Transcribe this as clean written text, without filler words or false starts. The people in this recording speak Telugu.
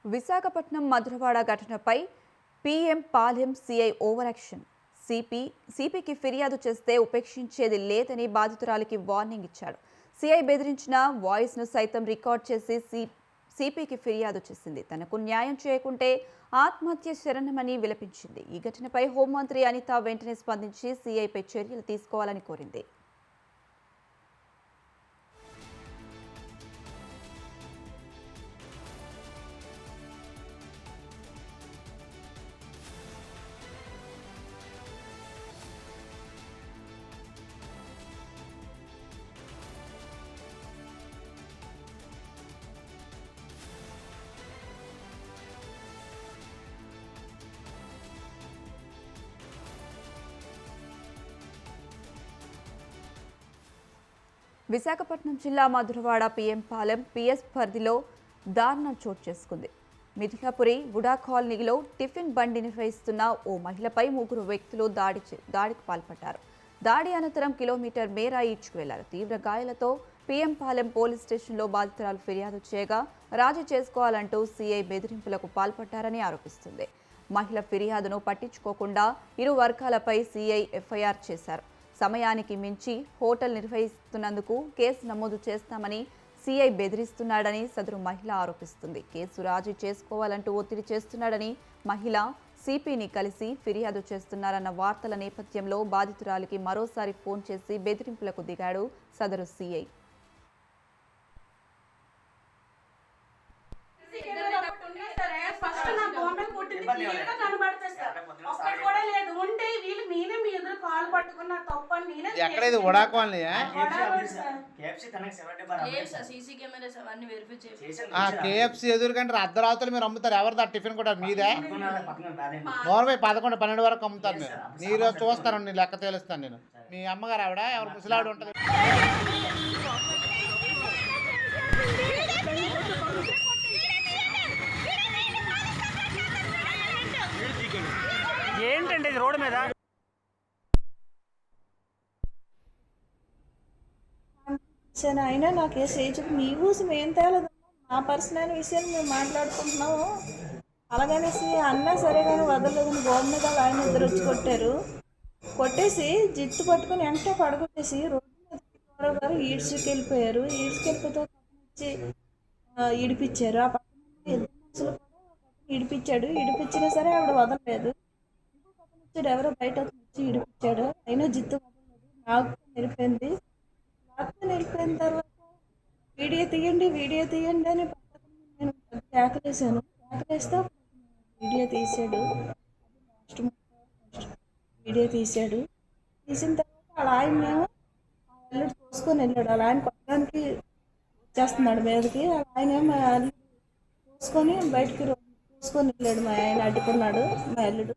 విశాఖపట్నం మధురవాడ ఘటనపై PM Palem CI over action. సిపికి ఫిర్యాదు చేస్తే ఉపేక్షించేది లేదని బాధితురాలికి వార్నింగ్ ఇచ్చాడు. సీఐ బెదిరించిన వాయిస్ను సైతం రికార్డ్ చేసి సిపికి ఫిర్యాదు చేసింది. తనకు న్యాయం చేయకుంటే ఆత్మహత్య శరణమని విలపించింది. ఈ ఘటనపై హోంమంత్రి అనిత వెంటనే స్పందించి సీఐపై చర్యలు తీసుకోవాలని కోరింది. విశాఖపట్నం జిల్లా మధురవాడ పీఎం పాలెం పిఎస్ పరిధిలో దారుణం చోటు చేసుకుంది. మిథిలాపురి వుడా కాలనీలో టిఫిన్ బండి నిర్వహిస్తున్న ఓ మహిళపై ముగ్గురు వ్యక్తులు దాడికి పాల్పడ్డారు. దాడి అనంతరం కిలోమీటర్ మేర ఈడ్చుకు వెళ్లారు. తీవ్ర గాయాలతో పీఎం పాలెం పోలీస్ స్టేషన్లో బాధితురాలు ఫిర్యాదు చేయగా రాజీ చేసుకోవాలంటూ సీఐ బెదిరింపులకు పాల్పడ్డారని ఆరోపిస్తుంది. మహిళ ఫిర్యాదును పట్టించుకోకుండా ఇరు వర్గాలపై సీఐ ఎఫ్ఐఆర్ చేశారు. సమయానికి మించి హోటల్ నిర్వహిస్తున్నందుకు కేసు నమోదు చేస్తామని సీఐ బెదిరిస్తున్నాడని సదరు మహిళ ఆరోపిస్తుంది. కేసు రాజీ చేసుకోవాలంటూ ఒత్తిడి చేస్తున్నాడని మహిళ సిపిని కలిసి ఫిర్యాదు చేస్తున్నారన్న వార్తల నేపథ్యంలో బాధితురాలికి మరోసారి ఫోన్ చేసి బెదిరింపులకు దిగాడు సదరు సీఐ. ఎక్కడైతే ఉడాకోవాలి కేఎఫ్సి ఎదురుకంటే అర్ధరాత్రులు మీరు అమ్ముతారు. ఎవరిదా టిఫిన్ కూడా మీదే? 11, 12 వరకు అమ్ముతారు. మీరు చూస్తారు, నేను లెక్క తేలుస్తాను. నేను మీ అమ్మగారు ఆవిడ ఎవరు ముసలావిడ ఉంటుంది. ఏంటండి ఇది రోడ్డు మీద? అయినా నాకు ఏ స్టేజ్కి మీ ఊసి ఏం తేలదు. మా పర్సనల్ విషయాన్ని మేము మాట్లాడుకుంటున్నాము. అలాగనేసి అన్నా సరే కానీ వదలలేదని గోడ మీద ఆయన ఇద్దరు వచ్చి కొట్టేసి జిత్తు పట్టుకొని వెంటనే పడగొట్టేసి రోడ్డు మీద గారు ఈడ్చుకెళ్ళిపోయారు. ఈడ్చుకెళ్ళిపోతే వచ్చి ఇడిపించారు. ఆ పక్కన ఇద్దరు మనుషులు కూడా ఇడిపించినా సరే ఆవిడ వదలలేదు. వచ్చాడు, ఎవరో బయట వచ్చి ఇడిపించాడు. అయినా జిత్తు వదలలేదు. నాకు నిలిపోయింది. నిలిపోయిన తర్వాత వీడియో తీయండి అని నేను కేకలేసాను. కేకలేస్తే వీడియో తీసాడు. వీడియో తీసాడు. తీసిన తర్వాత వాళ్ళ ఆయన్నేమో అల్లుడు తోసుకొని వెళ్ళాడు. వాళ్ళ ఆయన కొట్టడానికి వచ్చేస్తున్నాడు మీదకి. వాళ్ళ ఆయనేమో అల్లుడు తోసుకొని బయటికి తోసుకొని వెళ్ళాడు. మా ఆయన అడ్డుకున్నాడు. మా అల్లుడు